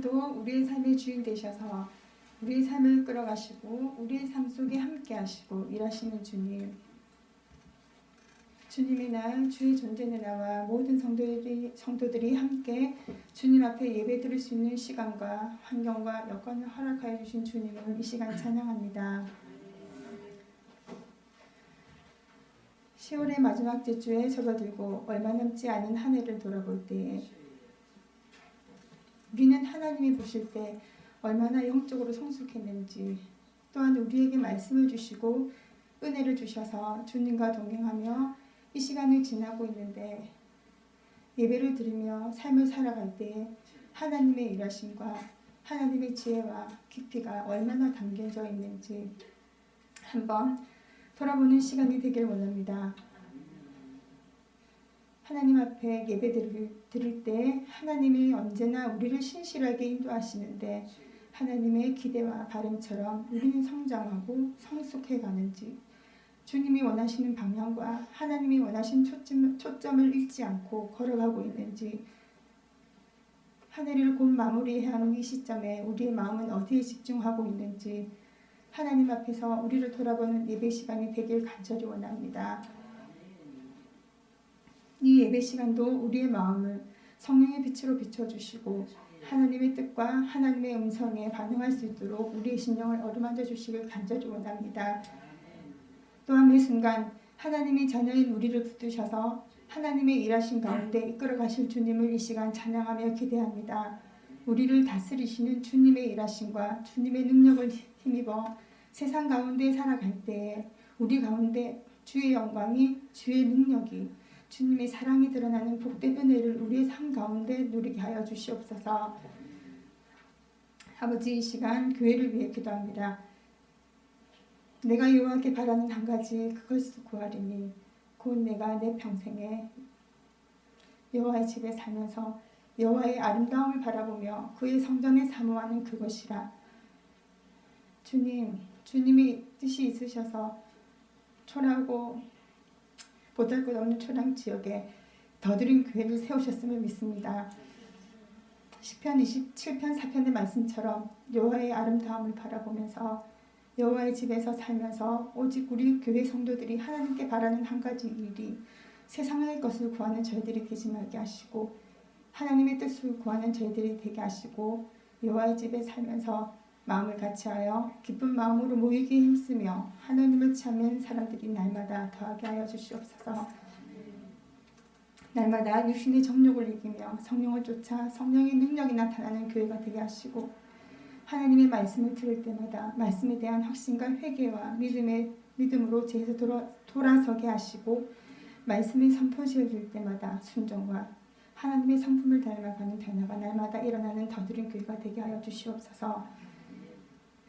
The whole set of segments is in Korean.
오늘도 우리의 삶의 주인 되셔서 우리의 삶을 끌어가시고 우리의 삶 속에 함께 하시고 일하시는 주님, 주님의 날 주의 존재는 나와 모든 성도들이 함께 주님 앞에 예배 드릴 수 있는 시간과 환경과 여건을 허락하여 주신 주님을 이 시간 찬양합니다. 10월의 마지막 주에 접어들고 얼마 남지 않은 한 해를 돌아볼 때에 우리는 하나님이 보실 때 얼마나 영적으로 성숙했는지, 또한 우리에게 말씀을 주시고 은혜를 주셔서 주님과 동행하며 이 시간을 지나고 있는데, 예배를 드리며 삶을 살아갈 때 하나님의 일하심과 하나님의 지혜와 깊이가 얼마나 담겨져 있는지 한번 돌아보는 시간이 되길 원합니다. 하나님 앞에 예배 드릴 때 하나님이 언제나 우리를 신실하게 인도하시는데, 하나님의 기대와 바람처럼 우리는 성장하고 성숙해 가는지, 주님이 원하시는 방향과 하나님이 원하신 초점을 잃지 않고 걸어가고 있는지, 한 해를 곧 마무리해야 하는 이 시점에 우리의 마음은 어디에 집중하고 있는지 하나님 앞에서 우리를 돌아보는 예배 시간이 되길 간절히 원합니다. 이 예배 시간도 우리의 마음을 성령의 빛으로 비춰주시고 하나님의 뜻과 하나님의 음성에 반응할 수 있도록 우리의 심령을 어루만져 주시길 간절히 원합니다. 또한 매 순간 하나님의 자녀인 우리를 붙드셔서 하나님의 일하신 가운데 이끌어 가실 주님을 이 시간 찬양하며 기대합니다. 우리를 다스리시는 주님의 일하심과 주님의 능력을 힘입어 세상 가운데 살아갈 때에 우리 가운데 주의 영광이, 주의 능력이, 주님의 사랑이 드러나는 복된 은혜를 우리의 삶 가운데 누리게 하여 주시옵소서. 아버지, 이 시간 교회를 위해 기도합니다. 내가 여호와께 바라는 한 가지, 그것을 구하리니 곧 내가 내 평생에 여호와의 집에 살면서 여호와의 아름다움을 바라보며 그의 성전에 사모하는 그것이라. 주님, 주님이 뜻이 있으셔서 초라하고 보잘것없는 초랑 지역에 더드림 교회를 세우셨음을 믿습니다. 시편 27편 4편의 말씀처럼 여호와의 아름다움을 바라보면서 여호와의 집에서 살면서 오직 우리 교회 성도들이 하나님께 바라는 한 가지 일이 세상의 것을 구하는 저희들이 되지 말게 하시고 하나님의 뜻을 구하는 저희들이 되게 하시고, 여호와의 집에 살면서 마음을 같이하여 기쁜 마음으로 모이기에 힘쓰며 하나님을 찾는 사람들이 날마다 더하게 하여 주시옵소서. 날마다 육신의 정욕을 이기며 성령을 쫓아 성령의 능력이 나타나는 교회가 되게 하시고, 하나님의 말씀을 들을 때마다 말씀에 대한 확신과 회개와 믿음으로 죄에서 돌아서게 하시고, 말씀이 선포되어질 때마다 순종과 하나님의 성품을 닮아가는 변화가 날마다 일어나는 더드림 교회가 되게 하여 주시옵소서.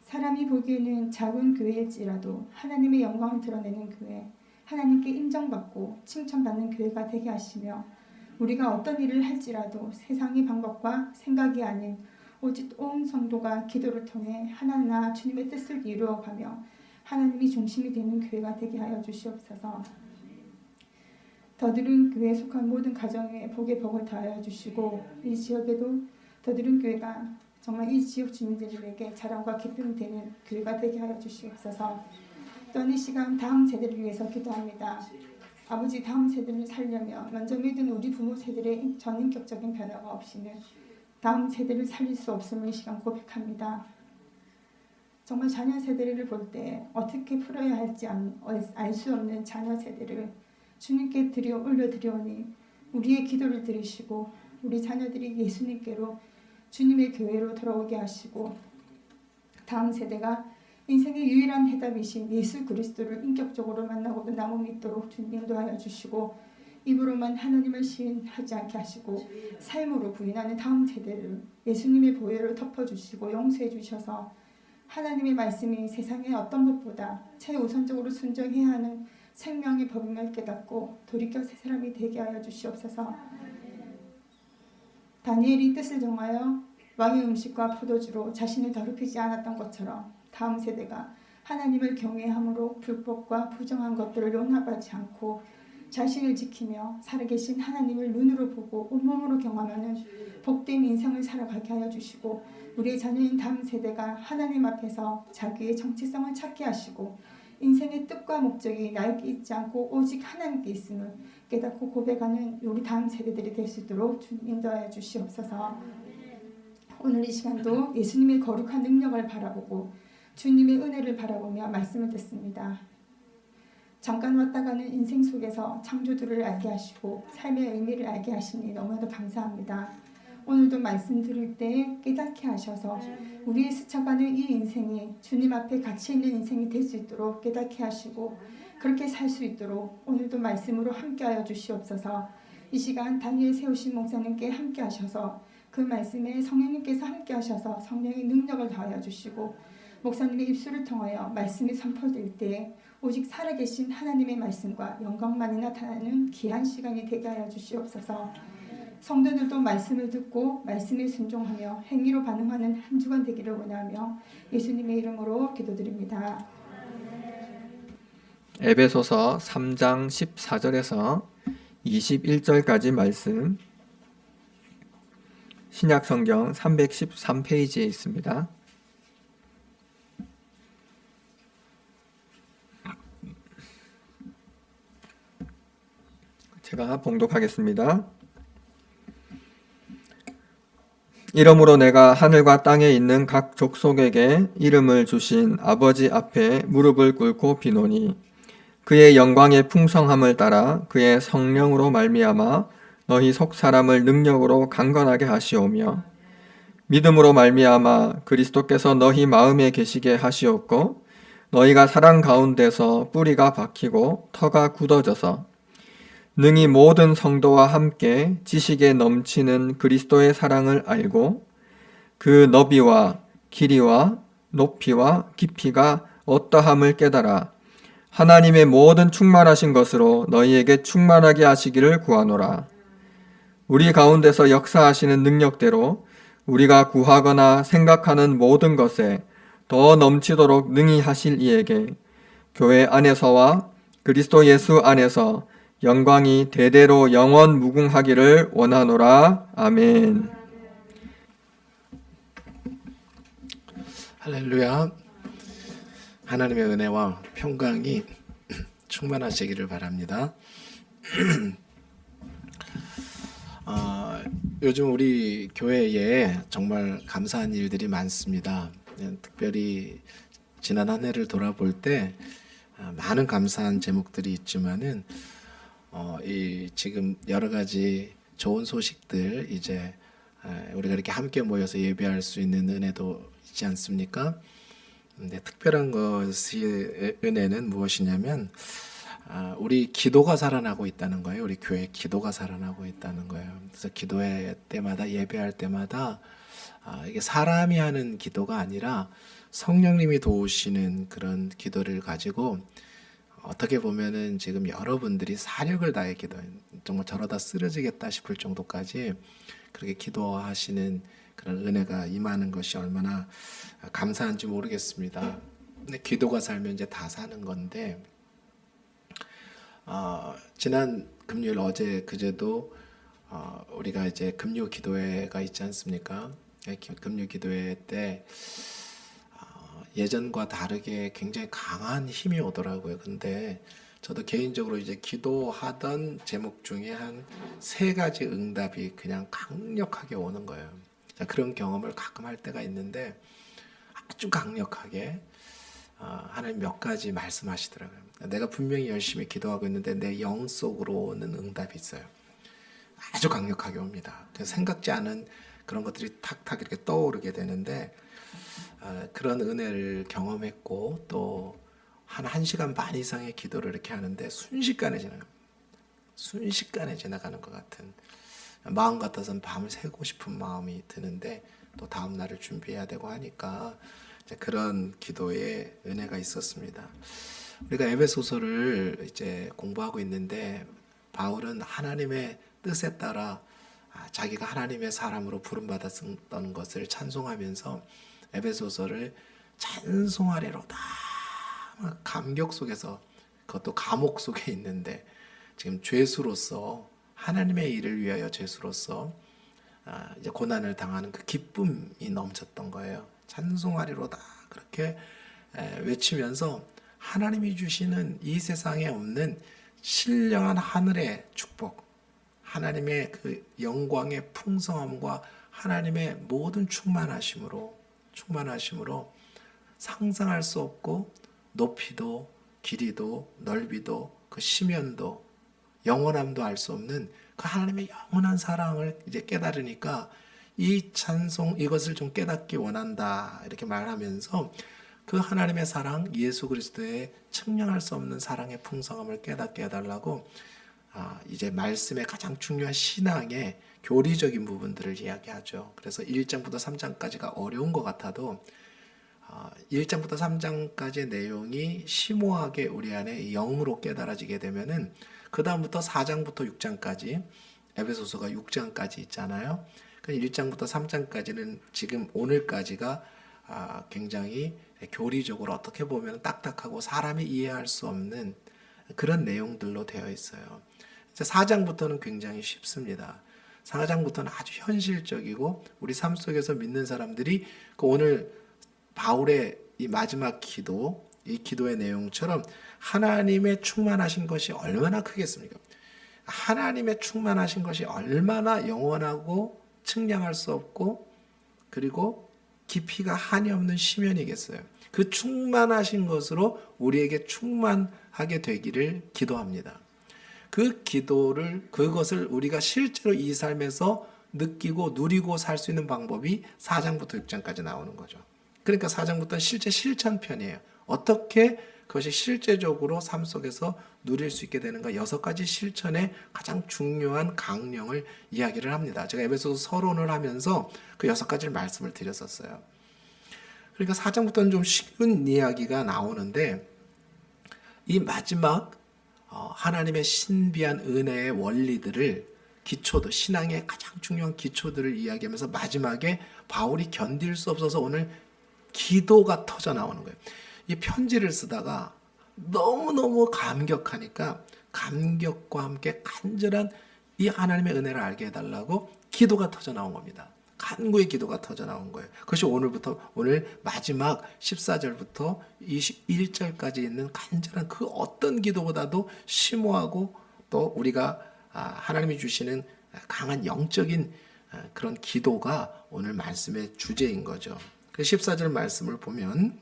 사람이 보기에는 작은 교회일지라도 하나님의 영광을 드러내는 교회, 하나님께 인정받고 칭찬받는 교회가 되게 하시며, 우리가 어떤 일을 할지라도 세상의 방법과 생각이 아닌 오직 온 성도가 기도를 통해 하나님과 주님의 뜻을 이루어가며 하나님이 중심이 되는 교회가 되게 하여 주시옵소서. 더드림 교회에 속한 모든 가정에 복의 복을 더하여 주시고, 이 지역에도 더드림 교회가 정말 이 지역 주민들에게 자랑과 기쁨이 되는 교회가 되게 하여 주시옵소서. 또한 이 시간 다음 세대를 위해서 기도합니다. 아버지, 다음 세대를 살려면 먼저 믿은 우리 부모 세대의 전인격적인 변화가 없이는 다음 세대를 살릴 수 없음을 이 시간 고백합니다. 정말 자녀 세대를 볼 때 어떻게 풀어야 할지 알 수 없는 자녀 세대를 주님께 올려드리오니 우리의 기도를 들으시고 우리 자녀들이 예수님께로 주님의 교회로 돌아오게 하시고, 다음 세대가 인생의 유일한 해답이신 예수 그리스도를 인격적으로 만나고 나무 믿도록 주님 인도하여 주시고, 입으로만 하나님을 시인하지 않게 하시고 삶으로 부인하는 다음 세대를 예수님의 보혈을 덮어주시고 용서해 주셔서 하나님의 말씀이 세상의 어떤 것보다 최우선적으로 순종해야 하는 생명의 법임을 깨닫고 돌이켜 새 사람이 되게 하여 주시옵소서. 다니엘이 뜻을 정하여 왕의 음식과 포도주로 자신을 더럽히지 않았던 것처럼 다음 세대가 하나님을 경외함으로 불법과 부정한 것들을 용납하지 않고 자신을 지키며 살아계신 하나님을 눈으로 보고 온몸으로 경험하는 복된 인생을 살아가게 하여 주시고 우리의 자녀인 다음 세대가 하나님 앞에서 자기의 정체성을 찾게 하시고 인생의 뜻과 목적이 나에게 있지 않고 오직 하나님께 있음을 깨닫고 고백하는 우리 다음 세대들이 될 수 있도록 주님 인도하여 주시옵소서. 오늘 이 시간도 예수님의 거룩한 능력을 바라보고 주님의 은혜를 바라보며 말씀을 듣습니다. 잠깐 왔다 가는 인생 속에서 창조주를 알게 하시고 삶의 의미를 알게 하시니 너무나도 감사합니다. 오늘도 말씀 들을 때 깨닫게 하셔서 우리의 스쳐가는 이 인생이 주님 앞에 가치 있는 인생이 될 수 있도록 깨닫게 하시고 그렇게 살 수 있도록 오늘도 말씀으로 함께하여 주시옵소서. 이 시간 다니엘 세우신 목사님께 함께 하셔서 그 말씀에 성령님께서 함께 하셔서 성령의 능력을 더하여 주시고 목사님의 입술을 통하여 말씀이 선포될 때 오직 살아계신 하나님의 말씀과 영광만이 나타나는 귀한 시간이 되게 하여 주시옵소서. 성도들도 말씀을 듣고 말씀에 순종하며 행위로 반응하는 한 주간 되기를 원하며 예수님의 이름으로 기도드립니다. 에베소서 3장 14절에서 21절까지 말씀, 신약성경 313페이지에 있습니다. 제가 봉독하겠습니다. 이러므로 내가 하늘과 땅에 있는 각 족속에게 이름을 주신 아버지 앞에 무릎을 꿇고 비노니 그의 영광의 풍성함을 따라 그의 성령으로 말미암아 너희 속 사람을 능력으로 강건하게 하시오며 믿음으로 말미암아 그리스도께서 너희 마음에 계시게 하시었고 너희가 사랑 가운데서 뿌리가 박히고 터가 굳어져서 능히 모든 성도와 함께 지식에 넘치는 그리스도의 사랑을 알고 그 너비와 길이와 높이와 깊이가 어떠함을 깨달아 하나님의 모든 충만하신 것으로 너희에게 충만하게 하시기를 구하노라. 우리 가운데서 역사하시는 능력대로 우리가 구하거나 생각하는 모든 것에 더 넘치도록 능히 하실 이에게 교회 안에서와 그리스도 예수 안에서 영광이 대대로 영원 무궁하기를 원하노라. 아멘. 할렐루야. 하나님의 은혜와 평강이 충만하시기를 바랍니다. 요즘 우리 교회에 정말 감사한 일들이 많습니다. 특별히 지난 한 해를 돌아볼 때 많은 감사한 제목들이 있지만은 지금 여러 가지 좋은 소식들 이제 우리가 이렇게 함께 모여서 예배할 수 있는 은혜도 있지 않습니까? 근데 특별한 것의 은혜는 무엇이냐면 우리 기도가 살아나고 있다는 거예요. 우리 교회 기도가 살아나고 있다는 거예요. 그래서 기도회 때마다 예배할 때마다 이게 사람이 하는 기도가 아니라 성령님이 도우시는 그런 기도를 가지고 어떻게 보면은 지금 여러분들이 사력을 다해 기도해 정말 저러다 쓰러지겠다 싶을 정도까지 그렇게 기도하시는 그런 은혜가 임하는 것이 얼마나 감사한지 모르겠습니다. 근데 기도가 살면 이제 다 사는 건데 지난 금요일 어제 그제도 우리가 이제 금요 기도회가 있지 않습니까? 금요 기도회 때 예전과 다르게 굉장히 강한 힘이 오더라고요. 근데 저도 개인적으로 이제 기도하던 제목 중에 한 3가지 응답이 그냥 강력하게 오는 거예요. 그런 경험을 가끔 할 때가 있는데 아주 강력하게 하나님 몇 가지 말씀하시더라고요. 내가 분명히 열심히 기도하고 있는데 내 영 속으로 오는 응답이 있어요. 아주 강력하게 옵니다. 생각지 않은 그런 것들이 탁탁 이렇게 떠오르게 되는데 그런 은혜를 경험했고 또 한 1시간 반 이상의 기도를 이렇게 하는데 순식간에 지나가는 것 같은 마음 같아서는 밤을 새고 싶은 마음이 드는데 또 다음 날을 준비해야 되고 하니까 그런 기도에 은혜가 있었습니다. 우리가 에베소서를 이제 공부하고 있는데 바울은 하나님의 뜻에 따라 자기가 하나님의 사람으로 부름받았던 것을 찬송하면서 에베소서를 찬송하리로다 감격 속에서 그것도 감옥 속에 있는데 지금 죄수로서 하나님의 일을 위하여 죄수로서 이제 고난을 당하는 그 기쁨이 넘쳤던 거예요. 찬송하리로다 그렇게 외치면서 하나님이 주시는 이 세상에 없는 신령한 하늘의 축복, 하나님의 그 영광의 풍성함과 하나님의 모든 충만하심으로 상상할 수 없고 높이도 길이도 넓이도 그 심연도 영원함도 알 수 없는 그 하나님의 영원한 사랑을 이제 깨달으니까 이 찬송 이것을 좀 깨닫기 원한다 이렇게 말하면서 그 하나님의 사랑 예수 그리스도의 측량할 수 없는 사랑의 풍성함을 깨닫게 해달라고 이제 말씀의 가장 중요한 신앙의 교리적인 부분들을 이야기하죠. 그래서 1장부터 3장까지가 어려운 것 같아도 1장부터 3장까지의 내용이 심오하게 우리 안에 영으로 깨달아지게 되면은 그 다음부터 4장부터 6장까지 에베소서가 6장까지 있잖아요. 1장부터 3장까지는 지금 오늘까지가 굉장히 교리적으로 어떻게 보면 딱딱하고 사람이 이해할 수 없는 그런 내용들로 되어 있어요. 4장부터는 굉장히 쉽습니다. 4장부터는 아주 현실적이고 우리 삶 속에서 믿는 사람들이 오늘 바울의 이 마지막 기도, 이 기도의 내용처럼 하나님의 충만하신 것이 얼마나 크겠습니까? 하나님의 충만하신 것이 얼마나 영원하고 측량할 수 없고 그리고 깊이가 한이 없는 심연이겠어요. 그 충만하신 것으로 우리에게 충만하게 되기를 기도합니다. 그것을 우리가 실제로 이 삶에서 느끼고 누리고 살 수 있는 방법이 4장부터 6장까지 나오는 거죠. 그러니까 4장부터는 실제 실천편이에요. 어떻게 그것이 실제적으로 삶 속에서 누릴 수 있게 되는가 6가지 실천의 가장 중요한 강령을 이야기를 합니다. 제가 에베소서 서론을 하면서 그 6가지를 말씀을 드렸었어요. 그러니까 4장부터는 좀 쉬운 이야기가 나오는데 이 마지막 하나님의 신비한 은혜의 원리들을 기초도 신앙의 가장 중요한 기초들을 이야기하면서 마지막에 바울이 견딜 수 없어서 오늘 기도가 터져 나오는 거예요. 이 편지를 쓰다가 너무너무 감격하니까 감격과 함께 간절한 이 하나님의 은혜를 알게 해달라고 기도가 터져 나온 겁니다. 간구의 기도가 터져 나온 거예요. 그것이 오늘 마지막 14절부터 21절까지 있는 간절한 그 어떤 기도보다도 심오하고 또 우리가 하나님이 주시는 강한 영적인 그런 기도가 오늘 말씀의 주제인 거죠. 그 14절 말씀을 보면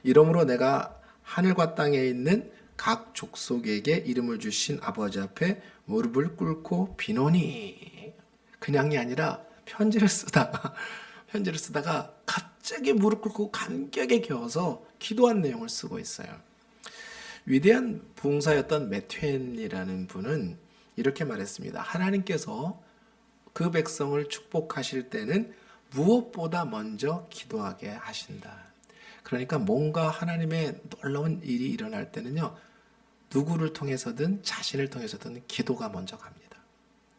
이러므로 내가 하늘과 땅에 있는 각 족속에게 이름을 주신 아버지 앞에 무릎을 꿇고 비노니 그냥이 아니라 편지를 쓰다가 갑자기 무릎 꿇고 감격에 겨워서 기도한 내용을 쓰고 있어요. 위대한 부흥사였던 메트웬이라는 분은 이렇게 말했습니다. 하나님께서 그 백성을 축복하실 때는 무엇보다 먼저 기도하게 하신다. 그러니까 뭔가 하나님의 놀라운 일이 일어날 때는요. 누구를 통해서든 자신을 통해서든 기도가 먼저 갑니다.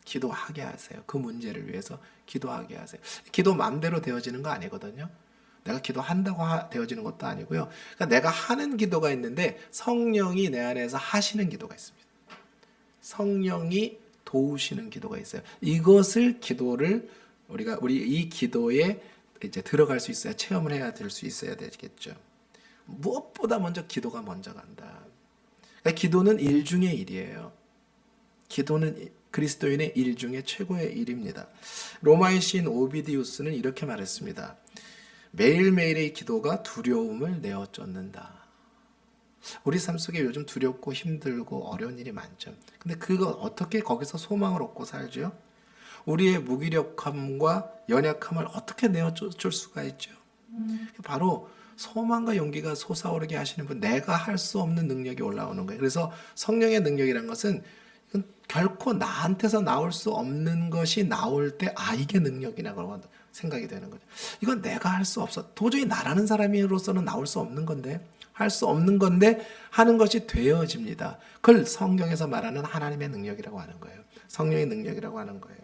기도하게 하세요. 그 문제를 위해서 기도하게 하세요. 기도 마음대로 되어지는 거 아니거든요. 내가 기도한다고 되어지는 것도 아니고요. 그러니까 내가 하는 기도가 있는데 성령이 내 안에서 하시는 기도가 있습니다. 성령이 도우시는 기도가 있어요. 이것을 기도를 우리 이 기도에 이제 들어갈 수 있어야 체험을 해야 될 수 있어야 되겠죠. 무엇보다 먼저 기도가 먼저 간다. 그러니까 기도는 일 중의 일이에요. 기도는 그리스도인의 일 중에 최고의 일입니다. 로마의 시인 오비디우스는 이렇게 말했습니다. 매일매일의 기도가 두려움을 내어 쫓는다. 우리 삶 속에 요즘 두렵고 힘들고 어려운 일이 많죠. 근데 그거 어떻게 거기서 소망을 얻고 살죠? 우리의 무기력함과 연약함을 어떻게 내어 쫓을 수가 있죠? 바로 소망과 용기가 솟아오르게 하시는 분, 내가 할 수 없는 능력이 올라오는 거예요. 그래서 성령의 능력이란 것은 이건 결코 나한테서 나올 수 없는 것이 나올 때 이게 능력이라고 생각이 되는 거죠. 이건 내가 할 수 없어. 도저히 나라는 사람으로서는 나올 수 없는 건데 할 수 없는 건데 하는 것이 되어집니다. 그걸 성경에서 말하는 하나님의 능력이라고 하는 거예요. 성령의 능력이라고 하는 거예요.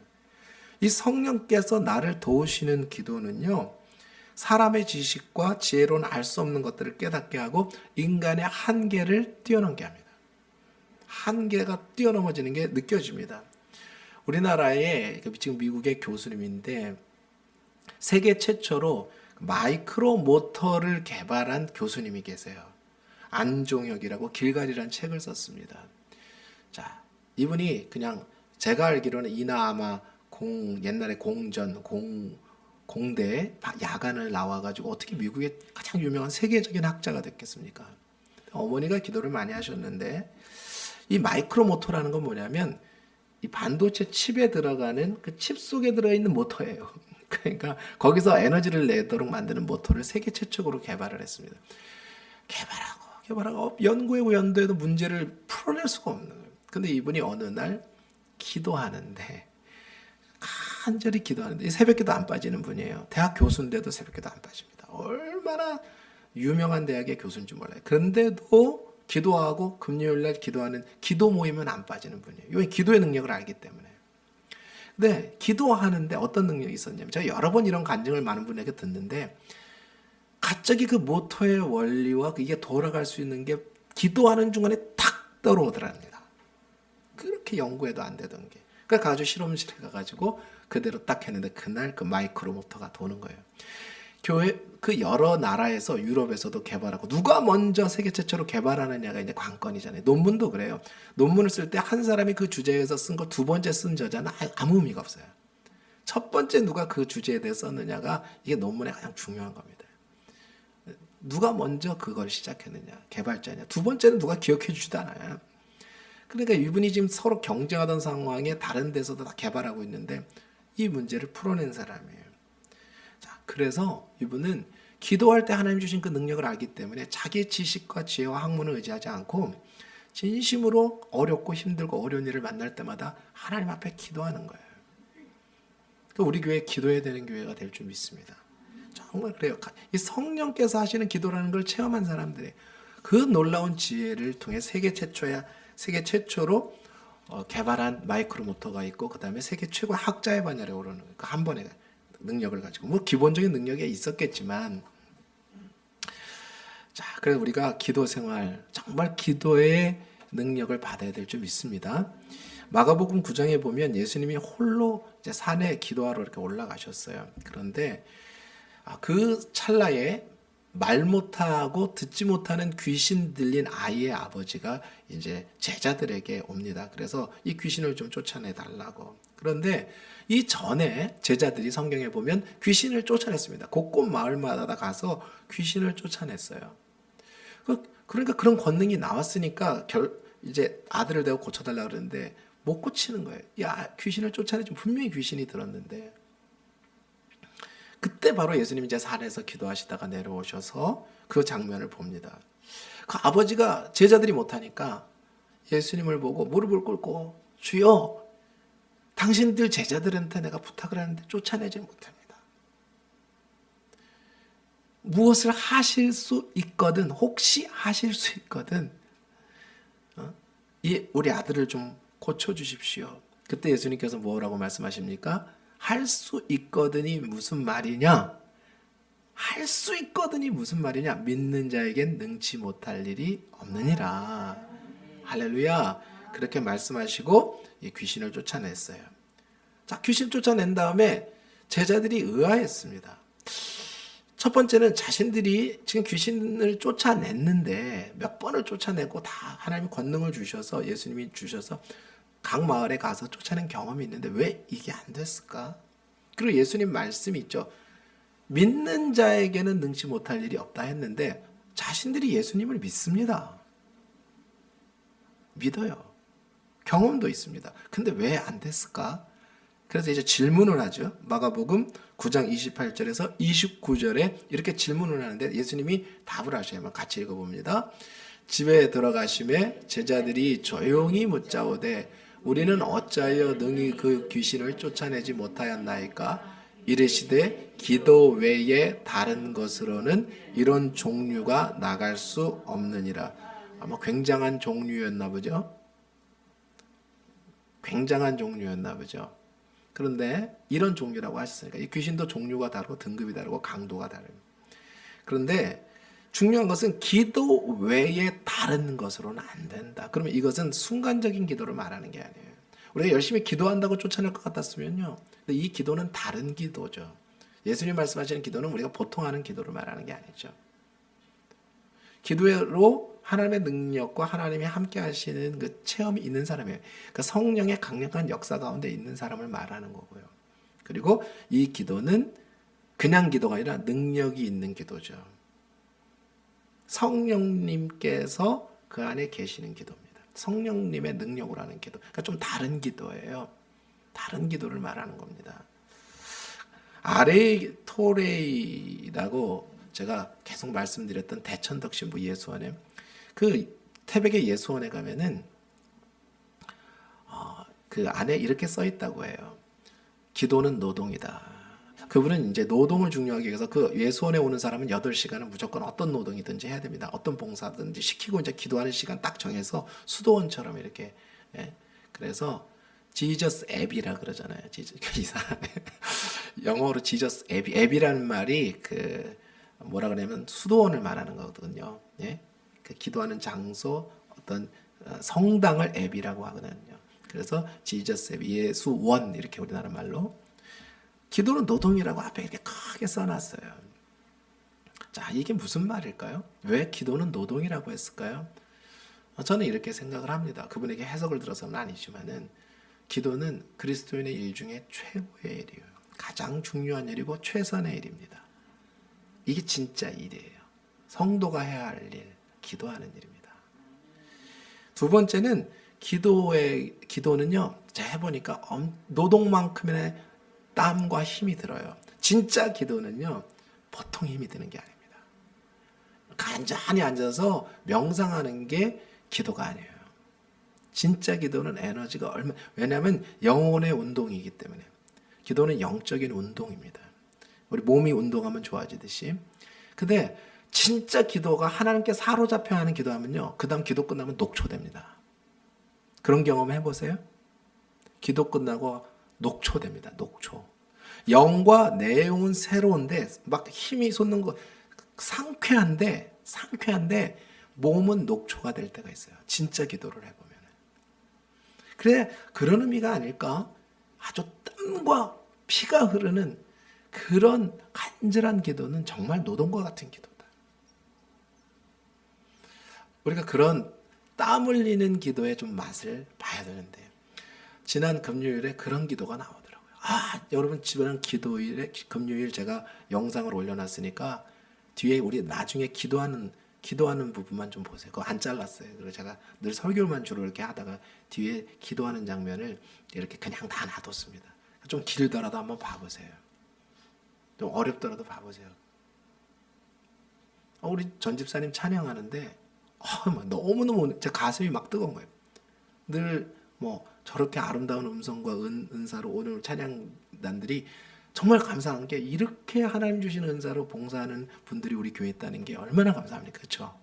이 성령께서 나를 도우시는 기도는요. 사람의 지식과 지혜로는 알 수 없는 것들을 깨닫게 하고 인간의 한계를 뛰어넘게 합니다. 한계가 뛰어넘어지는 게 느껴집니다. 우리나라의 지금 미국의 교수님인데 세계 최초로 마이크로 모터를 개발한 교수님이 계세요. 안종혁이라고 길갈이라는 책을 썼습니다. 자, 이분이 그냥 제가 알기로는 이나 아마 옛날에 공대 야간을 나와가지고 어떻게 미국의 가장 유명한 세계적인 학자가 됐겠습니까? 어머니가 기도를 많이 하셨는데 이 마이크로 모터라는 건 뭐냐면 이 반도체 칩에 들어가는 그 칩 속에 들어있는 모터예요. 그러니까 거기서 에너지를 내도록 만드는 모터를 세계 최초로 개발을 했습니다. 개발하고 연구하고 연구해도 문제를 풀어낼 수가 없는 거예요. 근데 이분이 어느 날 기도하는데 간절히 기도하는데 새벽기도 안 빠지는 분이에요. 대학 교수인데도 새벽기도 안 빠집니다. 얼마나 유명한 대학의 교수인지 몰라요. 그런데도 기도하고 금요일날 기도하는 기도 모임은 안 빠지는 분이에요. 이 기도의 능력을 알기 때문에. 근데 기도하는데 어떤 능력이 있었냐면 제가 여러 번 이런 간증을 많은 분에게 듣는데 갑자기 그 모터의 원리와 이게 돌아갈 수 있는 게 기도하는 중간에 탁 떨어오더랍니다. 그렇게 연구해도 안 되던 게. 그러니까 가지고 실험실에 가가지고 그대로 딱 했는데 그날 그 마이크로 모터가 도는 거예요. 교회 그 여러 나라에서 유럽에서도 개발하고 누가 먼저 세계 최초로 개발하느냐가 이제 관건이잖아요. 논문도 그래요. 논문을 쓸 때 한 사람이 그 주제에서 쓴 거 두 번째 쓴 저자는 아무 의미가 없어요. 첫 번째 누가 그 주제에 대해 썼느냐가 이게 논문의 가장 중요한 겁니다. 누가 먼저 그걸 시작했느냐, 개발자냐. 두 번째는 누가 기억해 주지도 않아요. 그러니까 이분이 지금 서로 경쟁하던 상황에 다른 데서도 다 개발하고 있는데 이 문제를 풀어낸 사람이에요. 자, 그래서 이분은 기도할 때 하나님 주신 그 능력을 알기 때문에 자기의 지식과 지혜와 학문을 의지하지 않고 진심으로 어렵고 힘들고 어려운 일을 만날 때마다 하나님 앞에 기도하는 거예요. 그러니까 우리 교회 기도해야 되는 교회가 될 줄 믿습니다. 정말 그래요. 이 성령께서 하시는 기도라는 걸 체험한 사람들의 그 놀라운 지혜를 통해 세계 최초로 개발한 마이크로 모터가 있고 그 다음에 세계 최고 학자의 반열에 오르는 그 한 번의 능력을 가지고 뭐 기본적인 능력이 있었겠지만 자 그래서 우리가 기도 생활 정말 기도의 능력을 받아야 될 줄 믿습니다. 마가복음 9장에 보면 예수님이 홀로 이제 산에 기도하러 이렇게 올라가셨어요. 그런데 그 찰나에 말 못하고 듣지 못하는 귀신 들린 아이의 아버지가 이제 제자들에게 옵니다. 그래서 이 귀신을 좀 쫓아내 달라고. 그런데 이 전에 제자들이 성경에 보면 귀신을 쫓아냈습니다. 곳곳 마을마다 가서 귀신을 쫓아냈어요. 그러니까 그런 권능이 나왔으니까 이제 아들을 대고 고쳐달라 그러는데 못 고치는 거예요. 야, 귀신을 쫓아내지 분명히 귀신이 들었는데. 그때 바로 예수님이 이제 산에서 기도하시다가 내려오셔서 그 장면을 봅니다. 그 아버지가 제자들이 못하니까 예수님을 보고 무릎을 꿇고 주여 당신들 제자들한테 내가 부탁을 하는데 쫓아내지 못합니다. 무엇을 하실 수 있거든 혹시 하실 수 있거든 우리 아들을 좀 고쳐주십시오. 그때 예수님께서 뭐라고 말씀하십니까? 할 수 있거든이 무슨 말이냐? 할 수 있거든이 무슨 말이냐? 믿는 자에겐 능치 못할 일이 없느니라. 할렐루야. 그렇게 말씀하시고 이 귀신을 쫓아냈어요. 자, 귀신 쫓아낸 다음에 제자들이 의아했습니다. 첫 번째는 자신들이 지금 귀신을 쫓아냈는데 몇 번을 쫓아내고 다 하나님이 권능을 주셔서 예수님이 주셔서 각 마을에 가서 쫓아낸 경험이 있는데 왜 이게 안 됐을까? 그리고 예수님 말씀이 있죠. 믿는 자에게는 능치 못할 일이 없다 했는데 자신들이 예수님을 믿습니다. 믿어요. 경험도 있습니다. 근데 왜 안 됐을까? 그래서 이제 질문을 하죠. 마가복음 9장 28절에서 29절에 이렇게 질문을 하는데 예수님이 답을 하셔야만 같이 읽어봅니다. 집에 들어가심에 제자들이 조용히 묻자오되 우리는 어찌하여 능히 그 귀신을 쫓아내지 못하였나이까? 이르시되 기도 외에 다른 것으로는 이런 종류가 나갈 수 없느니라. 아마 굉장한 종류였나 보죠. 굉장한 종류였나 보죠. 그런데 이런 종류라고 하셨으니까 이 귀신도 종류가 다르고 등급이 다르고 강도가 다릅니다. 그런데 중요한 것은 기도 외에 다른 것으로는 안 된다. 그러면 이것은 순간적인 기도를 말하는 게 아니에요. 우리가 열심히 기도한다고 쫓아낼 것 같았으면요. 근데 이 기도는 다른 기도죠. 예수님 말씀하시는 기도는 우리가 보통 하는 기도를 말하는 게 아니죠. 기도로 하나님의 능력과 하나님이 함께 하시는 그 체험이 있는 사람이에요. 그러니까 성령의 강력한 역사 가운데 있는 사람을 말하는 거고요. 그리고 이 기도는 그냥 기도가 아니라 능력이 있는 기도죠. 성령님께서 그 안에 계시는 기도입니다. 성령님의 능력으로 하는 기도. 그러니까 좀 다른 기도예요. 다른 기도를 말하는 겁니다. 아레토레이라고 제가 계속 말씀드렸던 대천덕신부 예수원에 그 태백의 예수원에 가면은 그 안에 이렇게 써 있다고 해요. 기도는 노동이다. 그분은 이제 노동을 중요하게 해서 그 예수원에 오는 사람은 8시간은 무조건 어떤 노동이든지 해야 됩니다. 어떤 봉사든지 시키고 이제 기도하는 시간 딱 정해서 수도원처럼 이렇게. 예. 그래서 지저스 앱이라 그러잖아요. 이상하네. 영어로 지저스 앱이 앱이라는 말이 그 뭐라 그러냐면 수도원을 말하는 거거든요. 예? 그 기도하는 장소 어떤 성당을 앱이라고 하거든요. 그래서 지저스 앱 예수원 이렇게 우리나라 말로 기도는 노동이라고 앞에 이렇게 크게 써놨어요. 자, 이게 무슨 말일까요? 왜 기도는 노동이라고 했을까요? 저는 이렇게 생각을 합니다. 그분에게 해석을 들어서는 아니지만은 기도는 그리스도인의 일 중에 최고의 일이에요. 가장 중요한 일이고 최선의 일입니다. 이게 진짜 일이에요. 성도가 해야 할 일, 기도하는 일입니다. 두 번째는 기도는요, 제가 해보니까 노동만큼의 땀과 힘이 들어요. 진짜 기도는요, 보통 힘이 드는 게 아닙니다. 간단히 앉아서 명상하는 게 기도가 아니에요. 진짜 기도는 에너지가 왜냐하면 영혼의 운동이기 때문에. 기도는 영적인 운동입니다. 우리 몸이 운동하면 좋아지듯이. 근데 진짜 기도가 하나님께 사로잡혀 하는 기도하면요, 그 다음 기도 끝나면 녹초됩니다. 그런 경험 해보세요. 기도 끝나고 녹초됩니다. 녹초. 영과 내용은 새로운데 막 힘이 솟는 거 상쾌한데 몸은 녹초가 될 때가 있어요. 진짜 기도를 해보면. 그래, 그런 의미가 아닐까? 아주 땀과 피가 흐르는 그런 간절한 기도는 정말 노동과 같은 기도다. 우리가 그런 땀 흘리는 기도의 좀 맛을 봐야 되는데 지난 금요일에 그런 기도가 나오더라고요. 여러분 지난 금요일 제가 영상을 올려놨으니까 뒤에 우리 나중에 기도하는 부분만 좀 보세요. 그거 안 잘랐어요. 그래서 제가 늘 설교만 주로 이렇게 하다가 뒤에 기도하는 장면을 이렇게 그냥 다 놔뒀습니다. 좀 길더라도 한번 봐보세요. 좀 어렵더라도 봐보세요. 우리 전 집사님 찬양하는데 너무너무 제 가슴이 막 뜨거운 거예요. 늘 저렇게 아름다운 음성과 은사로 오늘 찬양단들이 정말 감사한 게 이렇게 하나님 주시는 은사로 봉사하는 분들이 우리 교회에 있다는 게 얼마나 감사합니까? 그렇죠?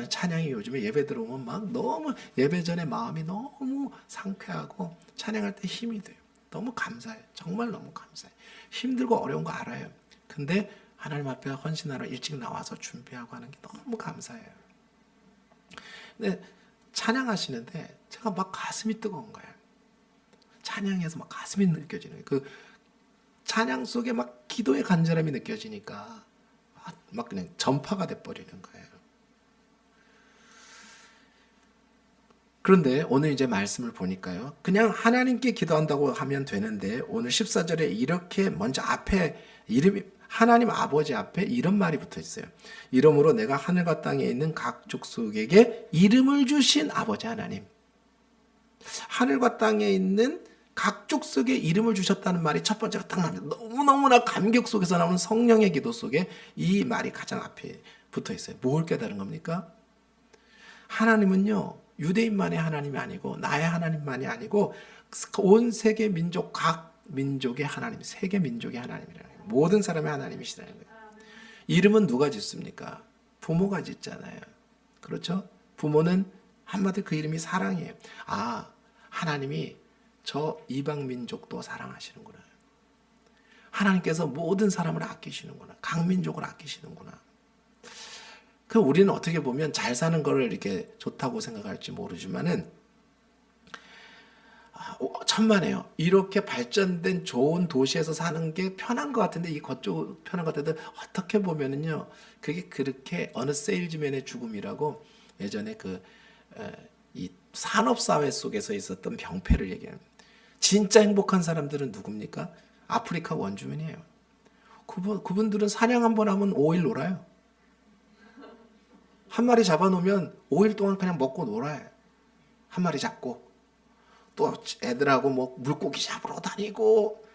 찬양이 요즘에 예배 들어오면 막 너무 예배 전에 마음이 너무 상쾌하고 찬양할 때 힘이 돼요. 너무 감사해요. 정말 너무 감사해요. 힘들고 어려운 거 알아요. 근데 하나님 앞에 헌신하러 일찍 나와서 준비하고 하는 게 너무 감사해요. 근데 찬양하시는데 제가 막 가슴이 뜨거운 거예요. 찬양해서 막 가슴이 느껴지는 거예요. 그 찬양 속에 막 기도의 간절함이 느껴지니까 막 그냥 전파가 돼버리는 거예요. 그런데 오늘 이제 말씀을 보니까요. 그냥 하나님께 기도한다고 하면 되는데 오늘 14절에 이렇게 먼저 앞에 이름이 하나님 아버지 앞에 이런 말이 붙어 있어요. 이러므로 내가 하늘과 땅에 있는 각 족속에게 이름을 주신 아버지 하나님. 하늘과 땅에 있는 각 족속에 이름을 주셨다는 말이 첫 번째가 딱 나옵니다. 너무너무나 감격 속에서 나오는 성령의 기도 속에 이 말이 가장 앞에 붙어 있어요. 뭘 깨달은 겁니까? 하나님은요, 유대인만의 하나님이 아니고 나의 하나님만이 아니고 온 세계 민족 각 민족의 하나님, 세계 민족의 하나님이라는 거예요. 모든 사람의 하나님이시라는 거예요. 이름은 누가 짓습니까? 부모가 짓잖아요. 그렇죠? 부모는 한마디로 그 이름이 사랑이에요. 하나님이 저 이방 민족도 사랑하시는구나. 하나님께서 모든 사람을 아끼시는구나. 각 민족을 아끼시는구나. 그 우리는 어떻게 보면 잘 사는 거를 이렇게 좋다고 생각할지 모르지만은 천만에요. 이렇게 발전된 좋은 도시에서 사는 게 편한 것 같은데 이 거쪽 편한 것 같은데 어떻게 보면은요 그게 그렇게 어느 세일즈맨의 죽음이라고 예전에 이 산업 사회 속에서 있었던 병폐를 얘기합니다. 진짜 행복한 사람들은 누굽니까? 아프리카 원주민이에요. 그분들은 사냥 한번 하면 5일 놀아요. 한 마리 잡아놓으면 5일 동안 그냥 먹고 놀아요. 한 마리 잡고 또 애들하고 뭐 물고기 잡으러 다니고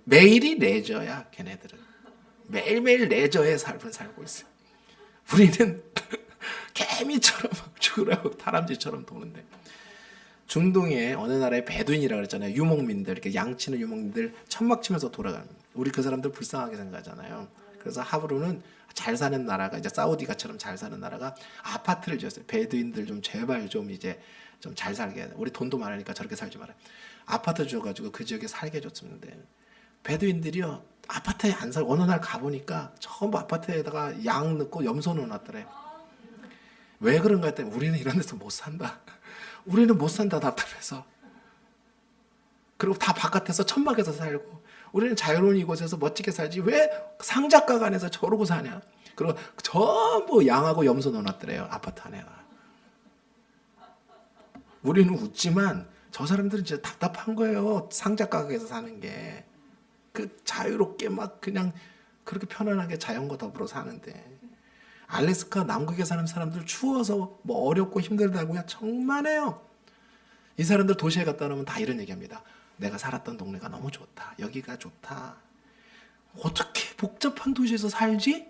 매일이 레저야. 걔네들은 매일매일 레저의 삶을 살고 있어요. 우리는 개미처럼 죽으라고 다람쥐처럼 도는데 중동에 어느 나라의 베두인이라고 그랬잖아요. 유목민들 이렇게 양치는 유목민들 천막 치면서 돌아가는 우리 그 사람들 불쌍하게 생각하잖아요. 그래서 하브루는 잘 사는 나라가 이제 사우디가처럼 잘 사는 나라가 아파트를 지었어요. 베두인들 좀 제발 좀 이제 좀 잘 살게 해. 우리 돈도 많으니까 저렇게 살지 마라. 아파트 줘가지고 그 지역에 살게 해줬었는데 베두인들이요 아파트에 안 살고 어느 날 가보니까 전부 아파트에다가 양 넣고 염소 넣어놨더래. 왜 그런가 했더니 우리는 이런 데서 못 산다. 우리는 못 산다 답답해서. 그리고 다 바깥에서 천막에서 살고 우리는 자유로운 이곳에서 멋지게 살지 왜 상작각 안에서 저러고 사냐. 그리고 전부 양하고 염소 넣어놨더래요 아파트 안에가. 우리는 웃지만 저 사람들은 진짜 답답한 거예요. 상작가게에서 사는 게. 그 자유롭게 막 그냥 그렇게 편안하게 자연과 더불어 사는데 알래스카 남극에 사는 사람들 추워서 뭐 어렵고 힘들다고요. 정말해요. 이 사람들 도시에 갔다 오면 다 이런 얘기합니다. 내가 살았던 동네가 너무 좋다. 여기가 좋다. 어떻게 복잡한 도시에서 살지?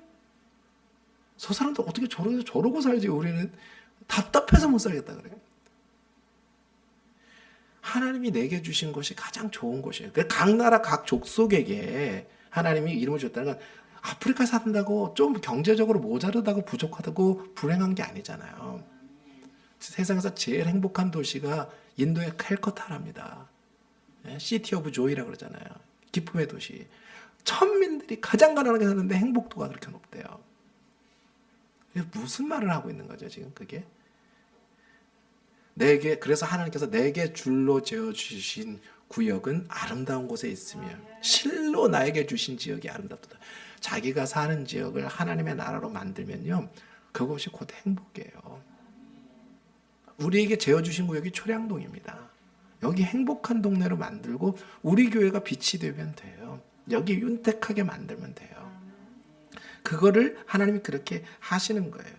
저 사람들 어떻게 저러고 살지? 우리는 답답해서 못 살겠다 그래요. 하나님이 내게 주신 것이 가장 좋은 것이에요. 각 나라 각 족속에게 하나님이 이름을 줬다는 건 아프리카 산다고 좀 경제적으로 모자르다고 부족하다고 불행한 게 아니잖아요. 세상에서 제일 행복한 도시가 인도의 캘커타랍니다. 시티 오브 조이라고 그러잖아요. 기쁨의 도시. 천민들이 가장 가난하게 사는데 행복도가 그렇게 높대요. 무슨 말을 하고 있는 거죠 지금 그게? 그래서 하나님께서 내게 줄로 재어 주신 구역은 아름다운 곳에 있으며 실로 나에게 주신 지역이 아름답다. 자기가 사는 지역을 하나님의 나라로 만들면요 그것이 곧 행복이에요. 우리에게 재어 주신 구역이 초량동입니다. 여기 행복한 동네로 만들고 우리 교회가 빛이 되면 돼요. 여기 윤택하게 만들면 돼요. 그거를 하나님이 그렇게 하시는 거예요.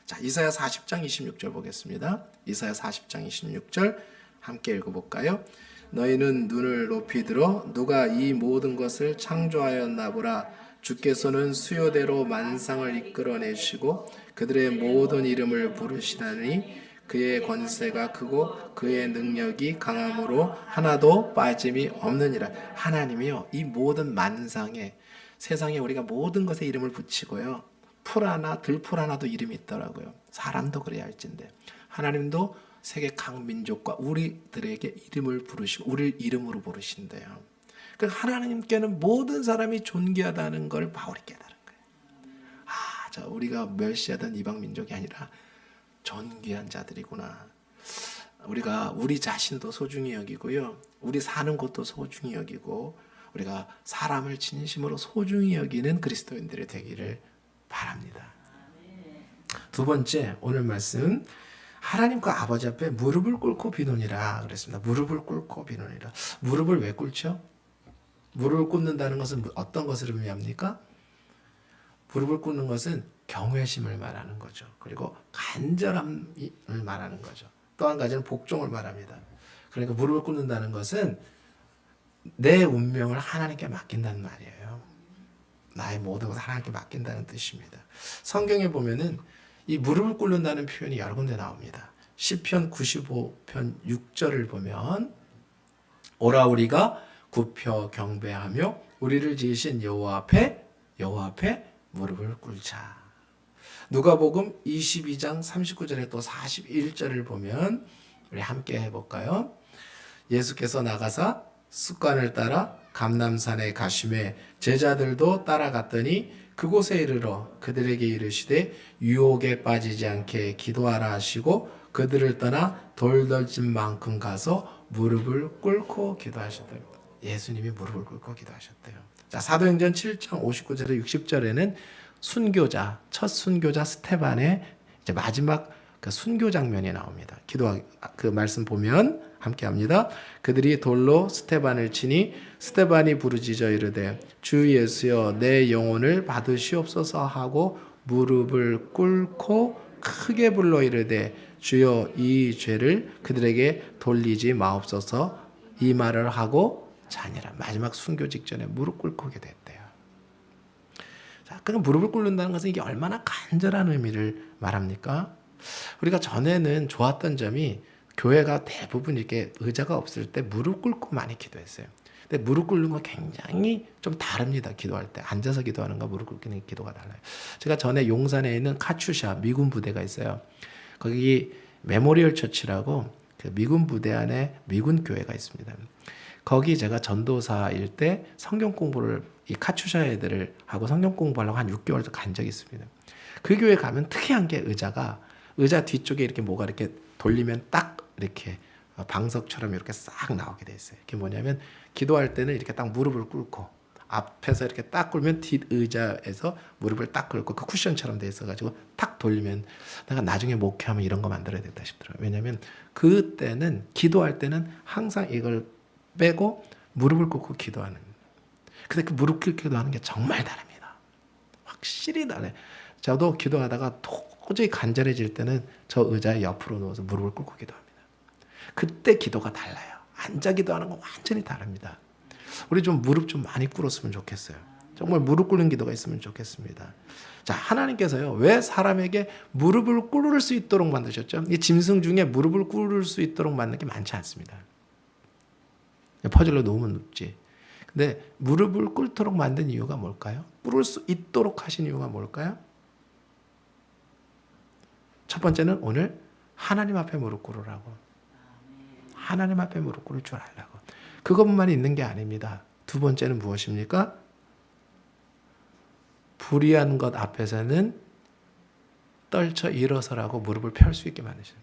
자, 이사야 40장 26절 보겠습니다. 이사야 40장 26절 함께 읽어볼까요? 너희는 눈을 높이 들어 누가 이 모든 것을 창조하였나 보라. 주께서는 수요대로 만상을 이끌어내시고 그들의 모든 이름을 부르시다니 그의 권세가 크고 그의 능력이 강함으로 하나도 빠짐이 없느니라. 하나님이요 이 모든 만상에 세상에 우리가 모든 것에 이름을 붙이고요. 풀 하나 들풀 하나도 이름이 있더라고요. 사람도 그래야 할진데 하나님도 세계 각 민족과 우리들에게 이름을 부르시고 우리를 이름으로 부르신대요. 그러니까 하나님께는 모든 사람이 존귀하다는 걸 바울이 깨달은 거예요. 우리가 멸시하던 이방 민족이 아니라 존귀한 자들이구나. 우리가 우리 자신도 소중히 여기고요. 우리 사는 곳도 소중히 여기고 우리가 사람을 진심으로 소중히 여기는 그리스도인들이 되기를 바랍니다. 두 번째 오늘 말씀 하나님과 아버지 앞에 무릎을 꿇고 비노니라 그랬습니다. 무릎을 꿇고 비노니라. 무릎을 왜 꿇죠? 무릎을 꿇는다는 것은 어떤 것을 의미합니까? 무릎을 꿇는 것은 경외심을 말하는 거죠. 그리고 간절함을 말하는 거죠. 또 한 가지는 복종을 말합니다. 그러니까 무릎을 꿇는다는 것은 내 운명을 하나님께 맡긴다는 말이에요. 나의 모든 것을 하나님께 맡긴다는 뜻입니다. 성경에 보면은 이 무릎을 꿇는다는 표현이 여러 군데 나옵니다. 시편 95편 6절을 보면 오라 우리가 굽혀 경배하며 우리를 지으신 여호와 앞에 무릎을 꿇자. 누가복음 22장 39절에 또 41절을 보면 우리 함께 해볼까요? 예수께서 나가사 습관을 따라 감람산에 가심에 제자들도 따라갔더니 그곳에 이르러 그들에게 이르시되 유혹에 빠지지 않게 기도하라 하시고 그들을 떠나 돌덜진 만큼 가서 무릎을 꿇고 기도하셨대요. 예수님이 무릎을 꿇고 기도하셨대요. 자, 사도행전 7장 59절에 60절에는 순교자, 첫 순교자 스테반의 이제 마지막 그 순교 장면이 나옵니다. 그 말씀 보면 함께 합니다. 그들이 돌로 스테반을 치니 스테반이 부르짖어 이르되 주 예수여 내 영혼을 받으시옵소서 하고 무릎을 꿇고 크게 불러 이르되 주여 이 죄를 그들에게 돌리지 마옵소서 이 말을 하고 자니라. 마지막 순교 직전에 무릎 꿇고 기도했대요. 자, 그러니까 무릎을 꿇는다는 것은 이게 얼마나 간절한 의미를 말합니까? 우리가 전에는 좋았던 점이 교회가 대부분 이렇게 의자가 없을 때 무릎 꿇고 많이 기도했어요. 근데 무릎 꿇는 거 굉장히 좀 다릅니다. 기도할 때 앉아서 기도하는 거 무릎 꿇는 기도가 달라요. 제가 전에 용산에 있는 카츄샤 미군 부대가 있어요. 거기 메모리얼 처치라고 그 미군 부대 안에 미군 교회가 있습니다. 거기 제가 전도사일 때 성경 공부를 이 카츄샤 애들을 하고 성경 공부하려고 한 6개월 간 적이 있습니다. 그 교회 가면 특이한 게 의자 뒤쪽에 이렇게 뭐가 이렇게 돌리면 딱 이렇게 방석처럼 이렇게 싹 나오게 돼 있어요. 그게 뭐냐면 기도할 때는 이렇게 딱 무릎을 꿇고 앞에서 이렇게 딱 꿇으면 뒷 의자에서 무릎을 딱 꿇고 그 쿠션처럼 돼 있어가지고 탁 돌리면 내가 나중에 목회하면 이런 거 만들어야 된다 싶더라고요. 왜냐하면 그때는 기도할 때는 항상 이걸 빼고 무릎을 꿇고 기도하는. 근데 그 무릎 꿇고 기도하는 게 정말 다릅니다. 확실히 다르요. 저도 기도하다가 도저히 간절해질 때는 저 의자에 옆으로 누워서 무릎을 꿇고 기도합니다. 그때 기도가 달라요. 앉아 기도하는 건 완전히 다릅니다. 우리 좀 무릎 좀 많이 꿇었으면 좋겠어요. 정말 무릎 꿇는 기도가 있으면 좋겠습니다. 자, 하나님께서요, 왜 사람에게 무릎을 꿇을 수 있도록 만드셨죠? 이 짐승 중에 무릎을 꿇을 수 있도록 만든 게 많지 않습니다. 퍼즐로 놓으면 눕지. 근데 무릎을 꿇도록 만든 이유가 뭘까요? 꿇을 수 있도록 하신 이유가 뭘까요? 첫 번째는 오늘 하나님 앞에 무릎 꿇으라고. 하나님 앞에 무릎 꿇을 줄 알라고. 그것만 있는 게 아닙니다. 두 번째는 무엇입니까? 불의한 것 앞에서는 떨쳐 일어서라고 무릎을 펼 수 있게 만드셔요.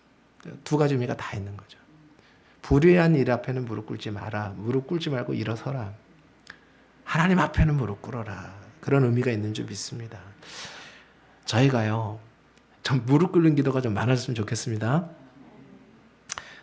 두 가지 의미가 다 있는 거죠. 불의한 일 앞에는 무릎 꿇지 마라. 무릎 꿇지 말고 일어서라. 하나님 앞에는 무릎 꿇어라. 그런 의미가 있는 줄 믿습니다. 저희가요, 좀 무릎 꿇는 기도가 좀 많았으면 좋겠습니다.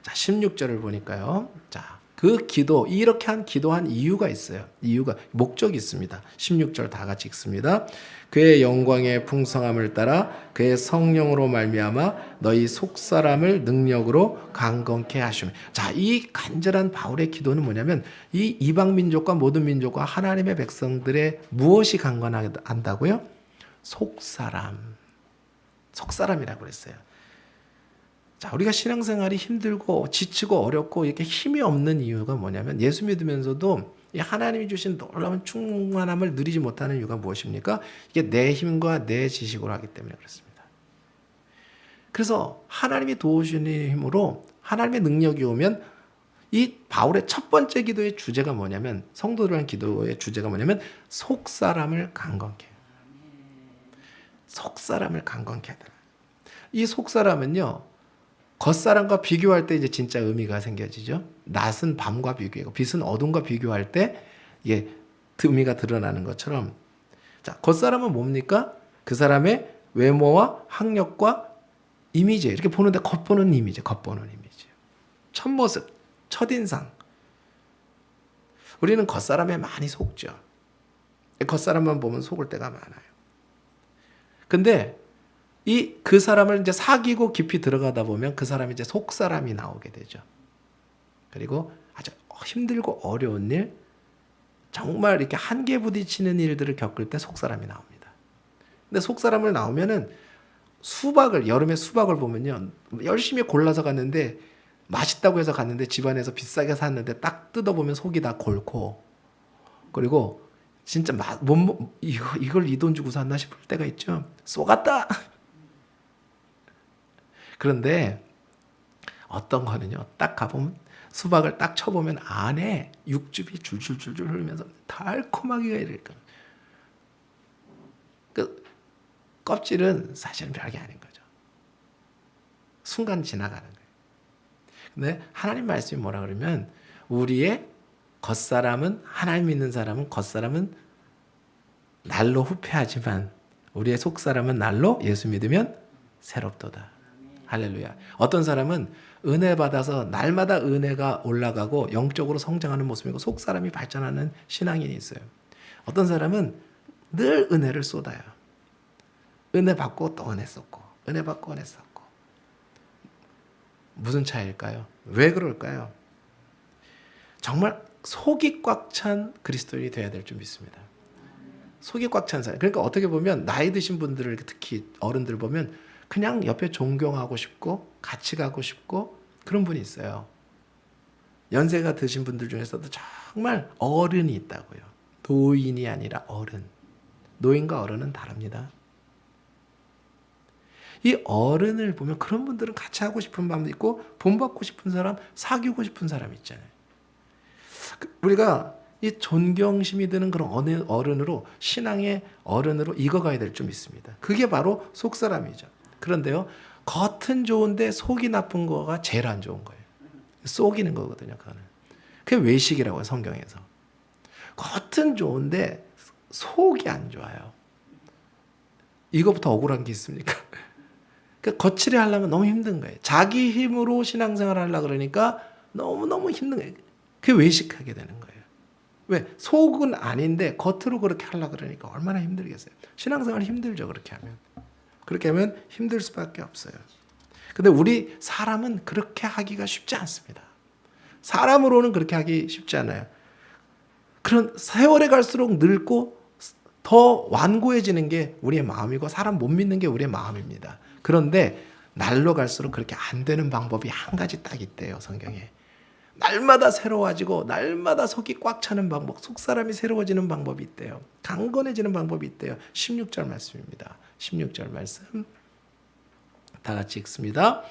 자, 16절을 보니까요. 자, 그 기도, 이렇게 기도한 이유가 있어요. 이유가, 목적이 있습니다. 16절 다 같이 읽습니다. 그의 영광의 풍성함을 따라 그의 성령으로 말미암아 너희 속사람을 능력으로 강건케 하시며. 자, 이 간절한 바울의 기도는 뭐냐면 이 이방 민족과 모든 민족과 하나님의 백성들의 무엇이 강건한다고요? 속사람이라고 그랬어요. 자, 우리가 신앙생활이 힘들고 지치고 어렵고 이렇게 힘이 없는 이유가 뭐냐면 예수 믿으면서도 이 하나님이 주신 놀라운 충만함을 누리지 못하는 이유가 무엇입니까? 이게 내 힘과 내 지식으로 하기 때문에 그렇습니다. 그래서 하나님이 도우시는 힘으로 하나님의 능력이 오면 이 바울의 첫 번째 기도의 주제가 뭐냐면 성도들한 기도의 주제가 뭐냐면 속사람을 강건케 해요. 속사람을 강건케 하더라. 이 속사람은요, 겉사람과 비교할 때 이제 진짜 의미가 생겨지죠. 낮은 밤과 비교하고 빛은 어둠과 비교할 때 이게 의미가 드러나는 것처럼. 자, 겉사람은 뭡니까? 그 사람의 외모와 학력과 이미지, 이렇게 보는데 겉보는 이미지. 첫모습, 첫인상. 우리는 겉사람에 많이 속죠. 겉사람만 보면 속을 때가 많아요. 근데 그 사람을 이제 사귀고 깊이 들어가다 보면 그 사람이 이제 속사람이 나오게 되죠. 그리고 아주 힘들고 어려운 일, 정말 이렇게 한계 부딪히는 일들을 겪을 때 속사람이 나옵니다. 근데 속사람을 나오면은 여름에 수박을 보면요, 열심히 골라서 갔는데 맛있다고 해서 갔는데 집안에서 비싸게 샀는데 딱 뜯어보면 속이 다 골고, 그리고 진짜 이걸 이 돈 주고 샀나 싶을 때가 있죠. 쏘갔다. 그런데 어떤 거는요, 딱 가보면 수박을 딱 쳐보면 안에 육즙이 줄줄줄줄 흐르면서 달콤하기가 이럴 거예요. 그 껍질은 사실은 별게 아닌 거죠. 순간 지나가는 거예요. 근데 하나님 말씀이 뭐라 그러면 우리의 겉사람은, 하나님 믿는 사람은 겉사람은 날로 후패하지만 우리의 속사람은 날로 예수 믿으면 새롭도다. 할렐루야. 어떤 사람은 은혜 받아서 날마다 은혜가 올라가고 영적으로 성장하는 모습이고 속사람이 발전하는 신앙인이 있어요. 어떤 사람은 늘 은혜를 쏟아요. 은혜 받고 또 은혜 쏟고, 은혜 받고 은혜 쏟고. 무슨 차이일까요? 왜 그럴까요? 정말 속이 꽉 찬 그리스도인이 되어야 될 줄 믿습니다. 속이 꽉 찬 사람. 그러니까 어떻게 보면 나이 드신 분들을, 특히 어른들 보면 그냥 옆에 존경하고 싶고 같이 가고 싶고 그런 분이 있어요. 연세가 드신 분들 중에서도 정말 어른이 있다고요. 노인이 아니라 어른. 노인과 어른은 다릅니다. 이 어른을 보면 그런 분들은 같이 하고 싶은 마음도 있고 본받고 싶은 사람, 사귀고 싶은 사람 있잖아요. 우리가 이 존경심이 드는 그런 어른으로, 신앙의 어른으로 익어가야 될 줄 믿습니다. 그게 바로 속사람이죠. 그런데요, 겉은 좋은데 속이 나쁜 거가 제일 안 좋은 거예요. 속이는 거거든요. 그거는. 그게 외식이라고 해요, 성경에서. 겉은 좋은데 속이 안 좋아요. 이거부터 억울한 게 있습니까? 그러니까 거칠게 하려면 너무 힘든 거예요. 자기 힘으로 신앙생활을 하려고 그러니까 너무너무 힘든 거예요. 그게 외식하게 되는 거예요. 왜? 속은 아닌데 겉으로 그렇게 하려고 그러니까 얼마나 힘들겠어요. 신앙생활 힘들죠, 그렇게 하면. 그렇게 하면 힘들 수밖에 없어요. 근데 우리 사람은 그렇게 하기가 쉽지 않습니다. 사람으로는 그렇게 하기 쉽지 않아요. 그런 세월이 갈수록 늙고 더 완고해지는 게 우리의 마음이고 사람 못 믿는 게 우리의 마음입니다. 그런데 날로 갈수록 그렇게 안 되는 방법이 한 가지 딱 있대요, 성경에. 날마다 새로워지고 날마다 속이 꽉 차는 방법, 속사람이 새로워지는 방법이 있대요. 강건해지는 방법이 있대요. 16절 말씀입니다. 16절 말씀 다 같이 읽습니다.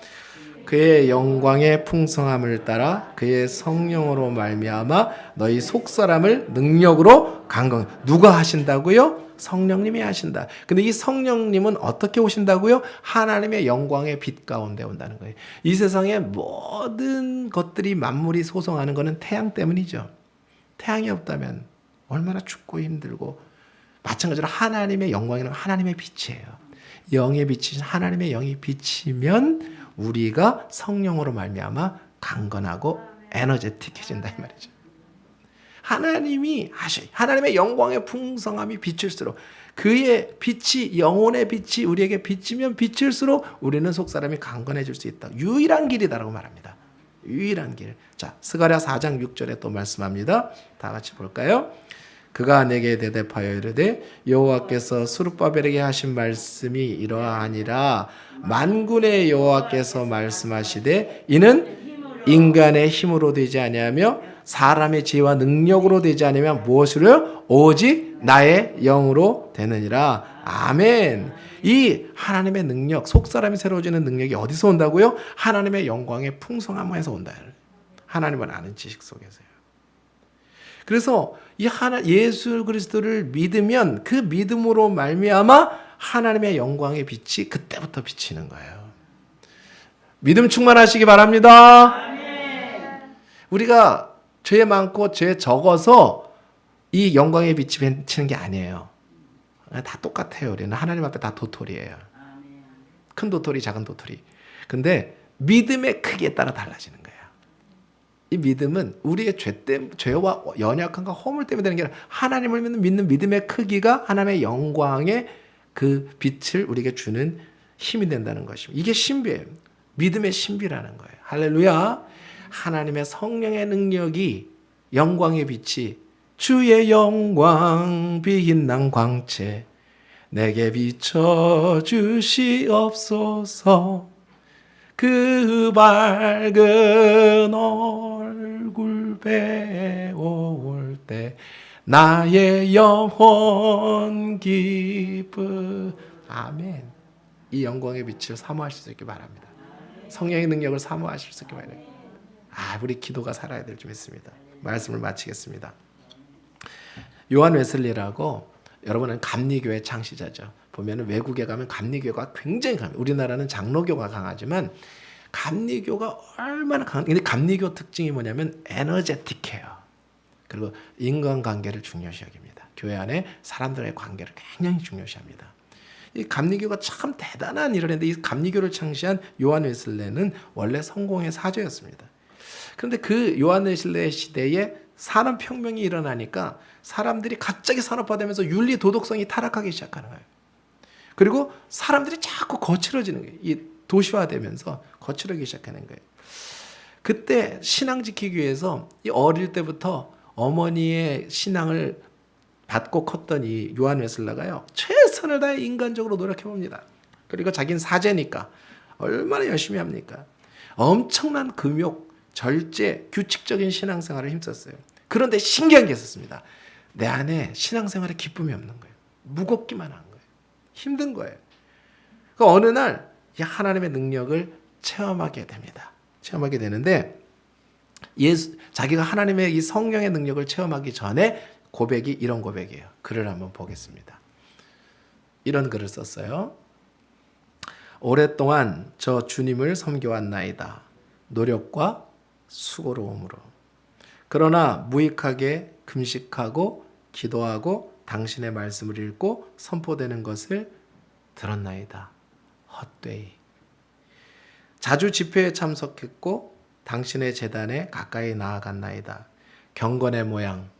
그의 영광의 풍성함을 따라 그의 성령으로 말미암아 너희 속사람을 능력으로 강건. 누가 하신다고요? 성령님이 하신다. 근데 이 성령님은 어떻게 오신다고요? 하나님의 영광의 빛 가운데 온다는 거예요. 이 세상의 모든 것들이 만물이 소송하는 것은 태양 때문이죠. 태양이 없다면 얼마나 춥고 힘들고, 마찬가지로 하나님의 영광이란 하나님의 빛이에요. 영의 빛이신 하나님의 영이 비치면 우리가 성령으로 말미암아 강건하고 에너제틱해진다 이 말이죠. 하나님이 하나님의 영광의 풍성함이 비칠수록, 그의 빛이, 영혼의 빛이 우리에게 비치면 비칠수록 우리는 속사람이 강건해질 수 있다. 유일한 길이다라고 말합니다. 유일한 길. 자, 스가랴 4장 6절에 또 말씀합니다. 다 같이 볼까요? 그가 내게 대답하여 이르되 여호와께서 스룹바벨에게 하신 말씀이 이러하니라. 만군의 여호와께서 말씀하시되 이는 인간의 힘으로 되지 아니하며 사람의 지혜와 능력으로 되지 않으면 무엇으로요? 오직 나의 영으로 되느니라. 아멘. 이 하나님의 능력, 속사람이 새로워지는 능력이 어디서 온다고요? 하나님의 영광의 풍성함에서 온다. 하나님을 아는 지식 속에서요. 그래서 이 예수 그리스도를 믿으면 그 믿음으로 말미암아 하나님의 영광의 빛이 그때부터 비치는 거예요. 믿음 충만하시기 바랍니다. 아멘. 우리가 죄 많고 죄 적어서 이 영광의 빛이 비치는 게 아니에요. 다 똑같아요. 우리는 하나님 앞에 다 도토리예요. 큰 도토리, 작은 도토리. 근데 믿음의 크기에 따라 달라지는 거예요. 이 믿음은 우리의 죄와 연약함과 허물 때문에 되는 게 아니라 하나님을 믿는 믿음의 크기가 하나님의 영광의 그 빛을 우리에게 주는 힘이 된다는 것입니다. 이게 신비예요. 믿음의 신비라는 거예요. 할렐루야. 하나님의 성령의 능력이, 영광의 빛이 주의 영광 빛난 광채 내게 비춰 주시옵소서. 그 밝은 얼굴 배울 때 나의 영혼 기쁨. 아멘. 이 영광의 빛을 사모하실 수 있게 바랍니다. 성령의 능력을 사모하실 수 있게 바랍니다. 우리 기도가 살아야 될 줄 믿습니다. 말씀을 마치겠습니다. 요한 웨슬리라고 여러분은 감리교회 창시자죠. 보면은 외국에 가면 감리교가 굉장히 강해요. 우리나라는 장로교가 강하지만 감리교가 얼마나 근데 감리교 특징이 뭐냐면 에너제틱해요. 그리고 인간관계를 중요시 여깁니다. 교회 안에 사람들의 관계를 굉장히 중요시합니다. 이 감리교가 참 대단한 일을 했는데 이 감리교를 창시한 요한 웨슬레는 원래 성공의 사제였습니다. 그런데 그 요한 웨슬레 시대에 산업혁명이 일어나니까 사람들이 갑자기 산업화되면서 윤리 도덕성이 타락하기 시작하는 거예요. 그리고 사람들이 자꾸 거칠어지는 거예요. 이 도시화되면서 거칠어지기 시작하는 거예요. 그때 신앙 지키기 위해서 이 어릴 때부터 어머니의 신앙을 받고 컸던 이 요한 웨슬레가요, 최선을 다해 인간적으로 노력해 봅니다. 그리고 자기는 사제니까 얼마나 열심히 합니까? 엄청난 금욕, 절제, 규칙적인 신앙생활을 힘썼어요. 그런데 신기한 게 있었습니다. 내 안에 신앙생활에 기쁨이 없는 거예요. 무겁기만 한 거예요. 힘든 거예요. 그러니까 어느 날 이 하나님의 능력을 체험하게 됩니다. 체험하게 되는데 자기가 하나님의 이 성령의 능력을 체험하기 전에 고백이 이런 고백이에요. 글을 한번 보겠습니다. 이런 글을 썼어요. 오랫동안 저 주님을 섬겨왔나이다. 노력과 수고로움으로. 그러나 무익하게 금식하고 기도하고 당신의 말씀을 읽고 선포되는 것을 들었나이다. 헛되이. 자주 집회에 참석했고 당신의 제단에 가까이 나아갔나이다. 경건의 모양,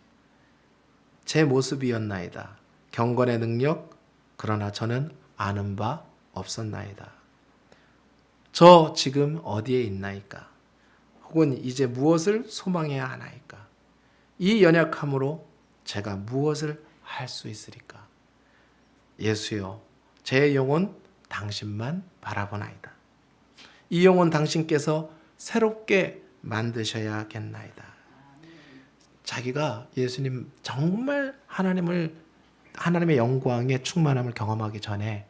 제 모습이었나이다. 경건의 능력, 그러나 저는 아는 바 없었나이다. 저 지금 어디에 있나이까? 혹은 이제 무엇을 소망해야 하나이까? 이 연약함으로 제가 무엇을 할 수 있으리까? 예수여, 제 영혼 당신만 바라보나이다. 이 영혼 당신께서 새롭게 만드셔야겠나이다. 자기가 예수님 정말 하나님의 영광의 충만함을 경험하기 전에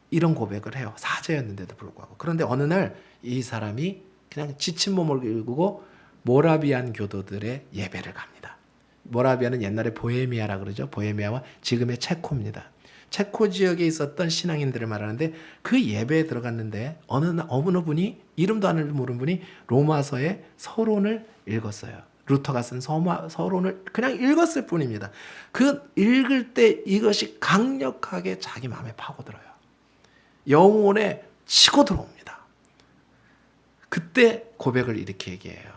이런 고백을 해요. 사제였는데도 불구하고. 그런데 어느 날 이 사람이 그냥 지친 몸을 일구고 모라비안 교도들의 예배를 갑니다. 모라비아는 옛날에 보헤미아라 그러죠. 보헤미아와 지금의 체코입니다. 체코 지역에 있었던 신앙인들을 말하는데 그 예배에 들어갔는데 어느 분이 이름도 안 모르는 분이 로마서의 서론을 읽었어요. 루터가 쓴 서론을 그냥 읽었을 뿐입니다. 그 읽을 때 이것이 강력하게 자기 마음에 파고들어요. 영혼에 치고 들어옵니다. 그때 고백을 이렇게 얘기해요.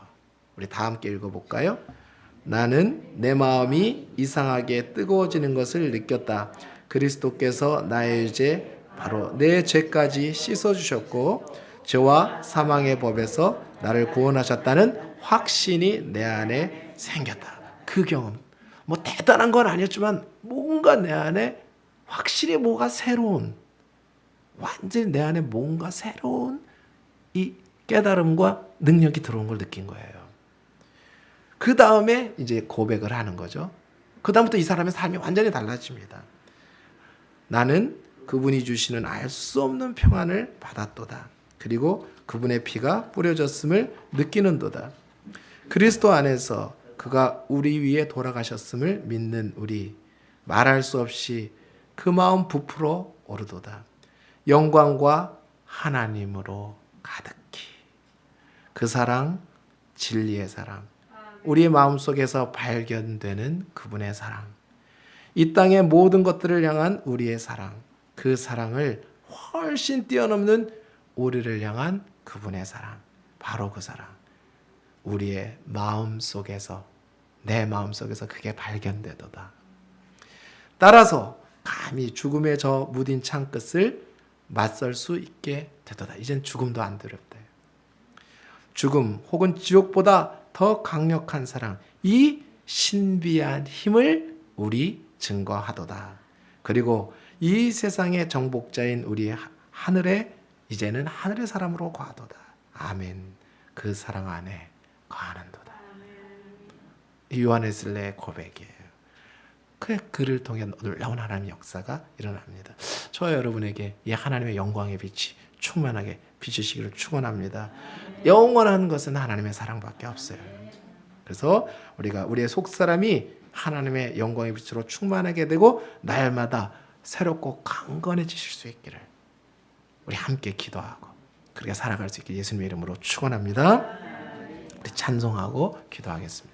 우리 다 함께 읽어볼까요? 나는 내 마음이 이상하게 뜨거워지는 것을 느꼈다. 그리스도께서 나의 죄, 바로 내 죄까지 씻어주셨고 죄와 사망의 법에서 나를 구원하셨다는 확신이 내 안에 생겼다. 그 경험, 뭐 대단한 건 아니었지만 뭔가 내 안에 확실히 뭐가 새로운, 완전히 내 안에 뭔가 새로운 이 깨달음과 능력이 들어온 걸 느낀 거예요. 그 다음에 이제 고백을 하는 거죠. 그 다음부터 이 사람의 삶이 완전히 달라집니다. 나는 그분이 주시는 알 수 없는 평안을 받았도다. 그리고 그분의 피가 뿌려졌음을 느끼는도다. 그리스도 안에서 그가 우리 위에 돌아가셨음을 믿는 우리, 말할 수 없이 그 마음 부풀어 오르도다. 영광과 하나님으로 가득히. 그 사랑, 진리의 사랑, 우리의 마음속에서 발견되는 그분의 사랑, 이 땅의 모든 것들을 향한 우리의 사랑, 그 사랑을 훨씬 뛰어넘는 우리를 향한 그분의 사랑, 바로 그 사랑, 우리의 마음속에서, 내 마음속에서 그게 발견되도다. 따라서 감히 죽음의 저 무딘 창끝을 맞설 수 있게 되도다. 이젠 죽음도 안 두렵다. 죽음 혹은 지옥보다 더 강력한 사랑, 이 신비한 힘을 우리 증거하도다. 그리고 이 세상의 정복자인 우리 하늘에 이제는 하늘의 사람으로 거하도다. 아멘. 그 사랑 안에 거하는도다. 요한 웨슬레의 고백이에요. 그 글을 통해 놀라운 하나님의 역사가 일어납니다. 저와 여러분에게 이 하나님의 영광의 빛이 충만하게 비추시기를 축원합니다. 영원한 것은 하나님의 사랑밖에 없어요. 그래서 우리가 우리의 속사람이 하나님의 영광의 빛으로 충만하게 되고 날마다 새롭고 강건해지실 수 있기를 우리 함께 기도하고 그렇게 살아갈 수 있게 예수님의 이름으로 축원합니다. 우리 찬송하고 기도하겠습니다.